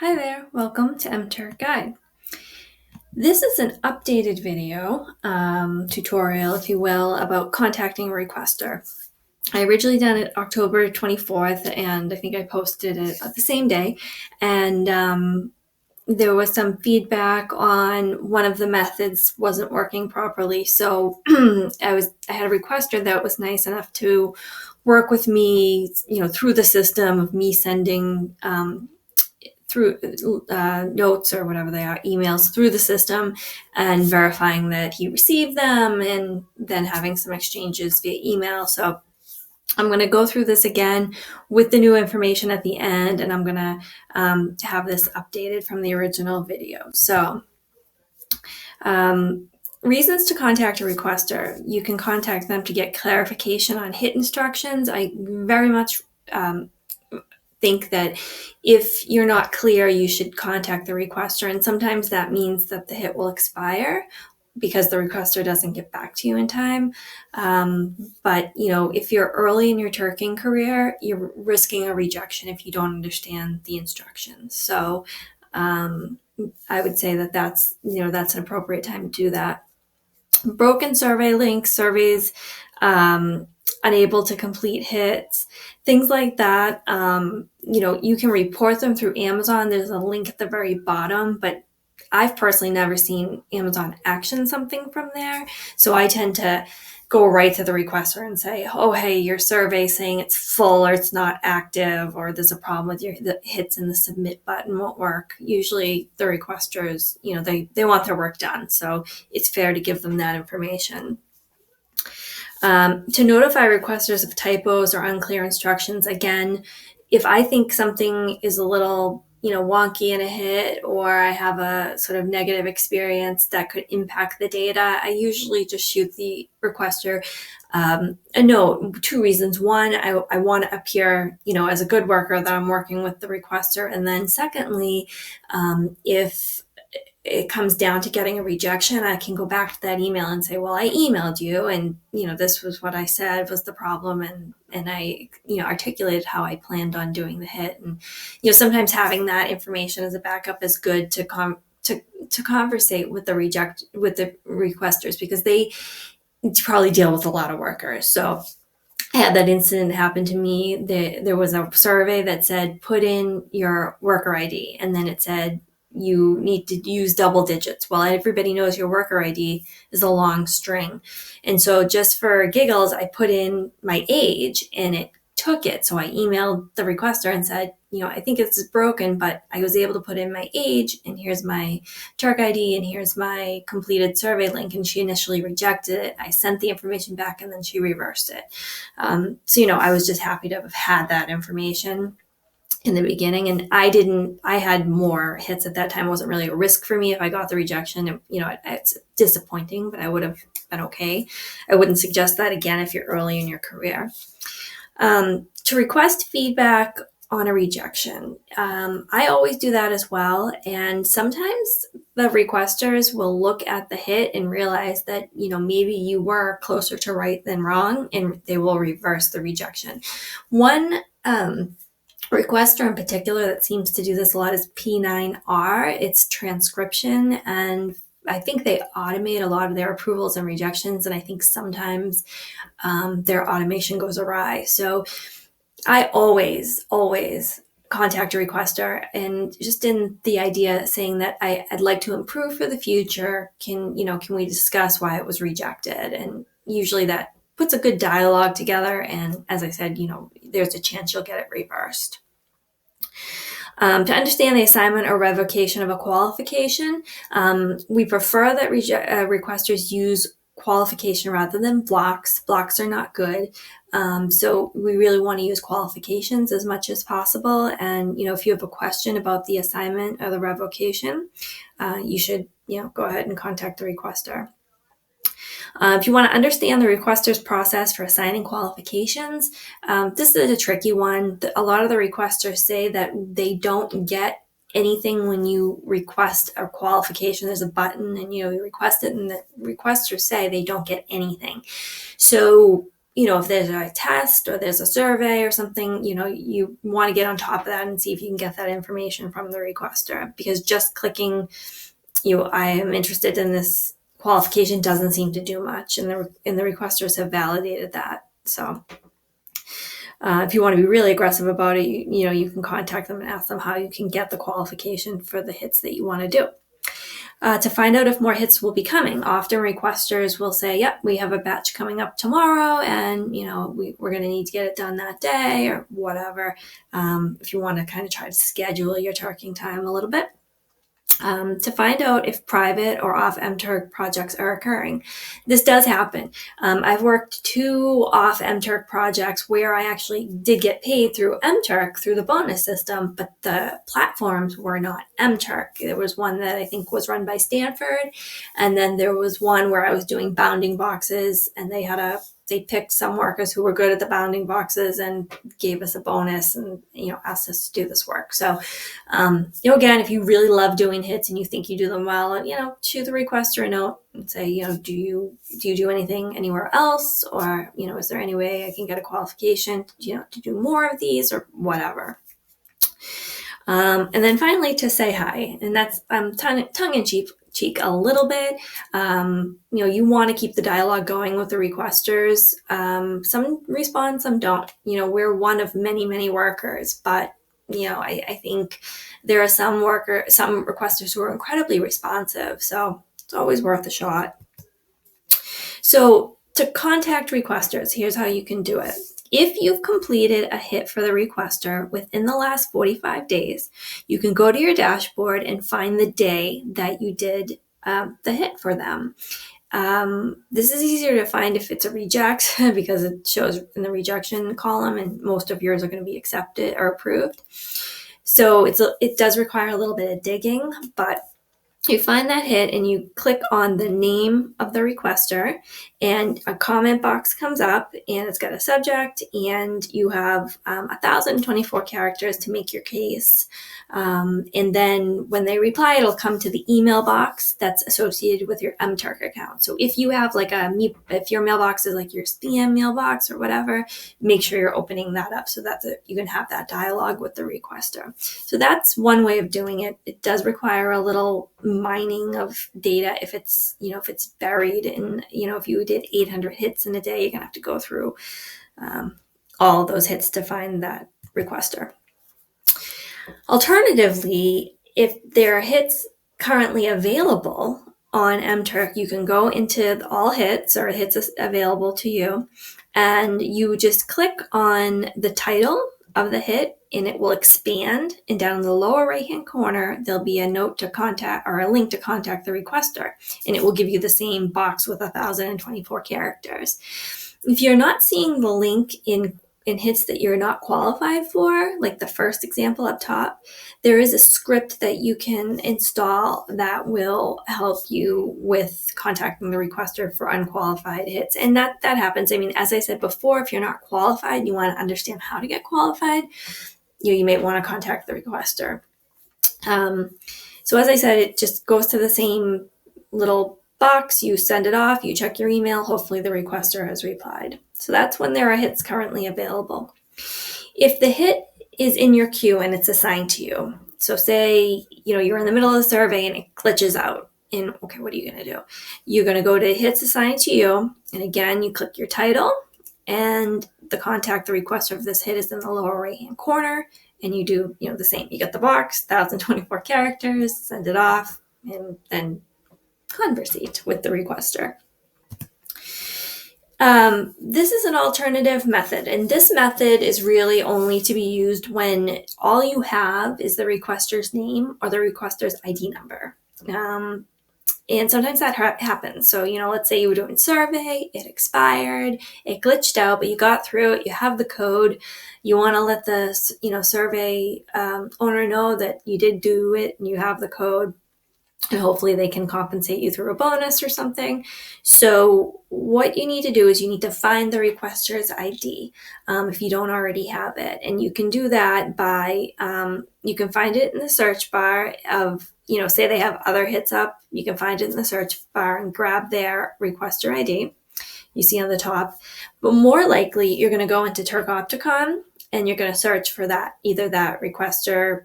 Hi there, welcome to MTurk Guide. This is an updated video, tutorial, if you will, about contacting a requester. I originally done it October 24th, and I think I posted it the same day. And there was some feedback on one of the methods wasn't working properly. So I had a requester that was nice enough to work with me, through the system of me sending through notes or whatever they are, emails through the system, and verifying that he received them, and then having some exchanges via email. So I'm going to go through this again with the new information at the end, and I'm going to have this updated from the original video. So reasons to contact a requester. You can contact them to get clarification on hit instructions. I very much think that if you're not clear, you should contact the requester. And sometimes that means that the hit will expire because the requester doesn't get back to you in time. But if you're early in your turking career, you're risking a rejection if you don't understand the instructions. So I would say that that's an appropriate time to do that. Broken survey links, surveys, unable to complete hits, things like that. You can report them through Amazon. There's a link at the very bottom, but I've personally never seen Amazon action something from there. So I tend to go right to the requester and say, oh, hey, your survey saying it's full or it's not active, or there's a problem with the hits in the submit button won't work. Usually the requesters, they want their work done. So it's fair to give them that information. To notify requesters of typos or unclear instructions, again, if I think something is a little wonky in a hit, or I have a sort of negative experience that could impact the data, I usually just shoot the requester a note. Two reasons. One, I want to appear, as a good worker, that I'm working with the requester. And then secondly, if it comes down to getting a rejection, I can go back to that email and say, well, I emailed you, and this was what I said was the problem, and I articulated how I planned on doing the hit. And sometimes having that information as a backup is good to conversate with the requesters, because they probably deal with a lot of workers. So I had that incident happen to me. There was a survey that said, put in your worker ID, and then it said, you need to use double digits. Well, everybody knows your worker ID is a long string. And so just for giggles, I put in my age, and it took it. So I emailed the requester and said, I think it's broken, but I was able to put in my age, and here's my Turk ID, and here's my completed survey link. And she initially rejected it. I sent the information back, and then she reversed it. So I was just happy to have had that information in the beginning. And I had more hits at that time. It wasn't really a risk for me if I got the rejection. It's disappointing, but I would have been okay. I wouldn't suggest that again if you're early in your career. To request feedback on a rejection, I always do that as well. And sometimes the requesters will look at the hit and realize that, maybe you were closer to right than wrong, and they will reverse the rejection. One requester in particular that seems to do this a lot is P9R. It's transcription, and I think they automate a lot of their approvals and rejections, and I think sometimes their automation goes awry. So I always contact a requester, and just in the idea saying that I'd like to improve for the future. Can we discuss why it was rejected? And usually that puts a good dialogue together. And as I said, there's a chance you'll get it reversed. To understand the assignment or revocation of a qualification, we prefer that requesters use qualification rather than blocks. Blocks are not good. So we really want to use qualifications as much as possible. And, if you have a question about the assignment or the revocation, you should, go ahead and contact the requester. If you want to understand the requester's process for assigning qualifications, this is a tricky one. A lot of the requesters say that they don't get anything when you request a qualification. There's a button, and you request it, and the requesters say they don't get anything. So if there's a test or there's a survey or something, you want to get on top of that and see if you can get that information from the requester, because just clicking, I am interested in this qualification doesn't seem to do much, and the requesters have validated that. So if you want to be really aggressive about it, you can contact them and ask them how you can get the qualification for the hits that you want to do. To find out if more hits will be coming. Often requesters will say, yep, we have a batch coming up tomorrow, and we're going to need to get it done that day or whatever, if you want to kind of try to schedule your turking time a little bit. To find out if private or off MTurk projects are occurring. This does happen. I've worked 2 off MTurk projects where I actually did get paid through MTurk through the bonus system, but the platforms were not MTurk. There was one that I think was run by Stanford, and then there was one where I was doing bounding boxes, and they picked some workers who were good at the bounding boxes and gave us a bonus and, asked us to do this work. So, again, if you really love doing hits and you think you do them well, shoot the requester a note and say, do you do anything anywhere else? Or, is there any way I can get a qualification, to do more of these or whatever? And then finally, to say hi, and that's tongue in cheek a little bit. You want to keep the dialogue going with the requesters. Some respond, some don't. We're one of many, many workers, but I think there are some requesters who are incredibly responsive. So it's always worth a shot. So to contact requesters, here's how you can do it. If you've completed a hit for the requester within the last 45 days, you can go to your dashboard and find the day that you did the hit for them. This is easier to find if it's a reject because it shows in the rejection column, and most of yours are going to be accepted or approved. So it does require a little bit of digging, but you find that hit and you click on the name of the requester, and a comment box comes up, and it's got a subject, and you have 1,024 characters to make your case. And then when they reply, it'll come to the email box that's associated with your MTurk account. So if you have if your mailbox is like your spam mailbox or whatever, make sure you're opening that up so that you can have that dialogue with the requester. So that's one way of doing it. It does require a little mining of data if it's buried in, if you did 800 hits in a day, you're gonna have to go through all of those hits to find that requester. Alternatively, if there are hits currently available on MTurk, you can go into all hits or hits available to you, and you just click on the title of the hit, and it will expand, and down in the lower right-hand corner, there'll be a note to contact or a link to contact the requester, and it will give you the same box with 1,024 characters. If you're not seeing the link in hits that you're not qualified for, like the first example up top, there is a script that you can install that will help you with contacting the requester for unqualified hits. And that happens. I mean, as I said before, if you're not qualified, you want to understand how to get qualified, you may want to contact the requester. So as I said, it just goes to the same little box, you send it off, you check your email, hopefully the requester has replied. So that's when there are hits currently available. If the hit is in your queue and it's assigned to you, so say, you're in the middle of the survey and it glitches out, and okay, what are you going to do? You're going to go to hits assigned to you, and again, you click your title, and the contact the requester of this hit is in the lower right-hand corner, and you do, the same. You get the box, 1,024 characters, send it off, and then conversate with the requester. This is an alternative method, and this method is really only to be used when all you have is the requester's name or the requester's ID number. And sometimes that happens. So, let's say you were doing survey, it expired, it glitched out, but you got through it, you have the code, you want to let the, survey owner know that you did do it and you have the code. And hopefully they can compensate you through a bonus or something. So what you need to do is you need to find the requester's ID if you don't already have it. And you can do that by, you can find it in the search bar of, say they have other hits up, you can find it in the search bar and grab their requester ID. you see on the top. But more likely, you're going to go into Turkopticon and you're going to search for that, either that requester,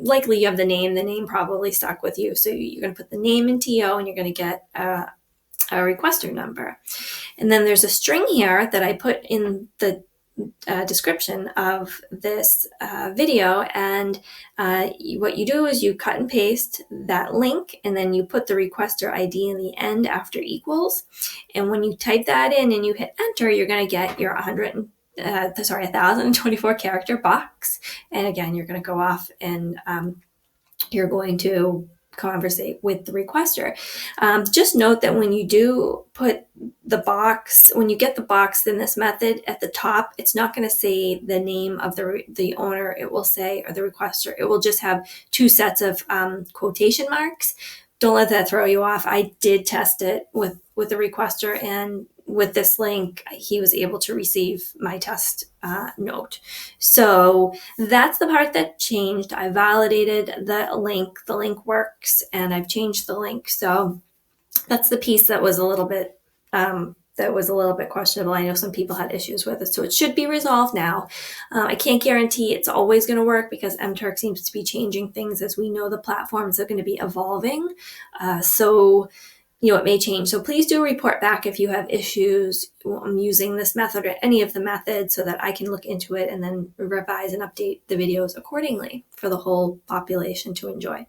likely you have the name probably stuck with you. So you're going to put the name in TO and you're going to get a requester number. And then there's a string here that I put in the description of this video. And what you do is you cut and paste that link, and then you put the requester ID in the end after equals. And when you type that in and you hit enter, you're going to get your 1024 character box. And again, you're going to go off and you're going to conversate with the requester. Just note that when you do put the box, when you get the box in this method at the top, it's not going to say the name of the owner. It will say, or the requester, it will just have two sets of quotation marks. Don't let that throw you off. I did test it with the requester, and with this link, he was able to receive my test note. So that's the part that changed. I validated the link. The link works, and I've changed the link. So that's the piece that was a little bit questionable. I know some people had issues with it, so it should be resolved now. I can't guarantee it's always going to work because MTurk seems to be changing things. As we know, the platforms are going to be evolving. So it may change. So please do report back if you have issues using this method or any of the methods, so that I can look into it and then revise and update the videos accordingly for the whole population to enjoy.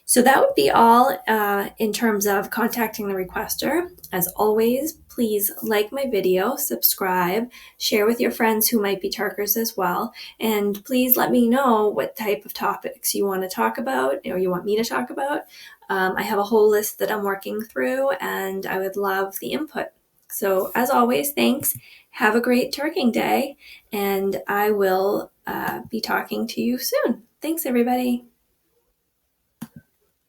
So that would be all in terms of contacting the requester. As always, please like my video, subscribe, share with your friends who might be Turkers as well, and please let me know what type of topics you want to talk about or you want me to talk about. I have a whole list that I'm working through, and I would love the input. So as always, thanks. Have a great Turking day, and I will be talking to you soon. Thanks, everybody.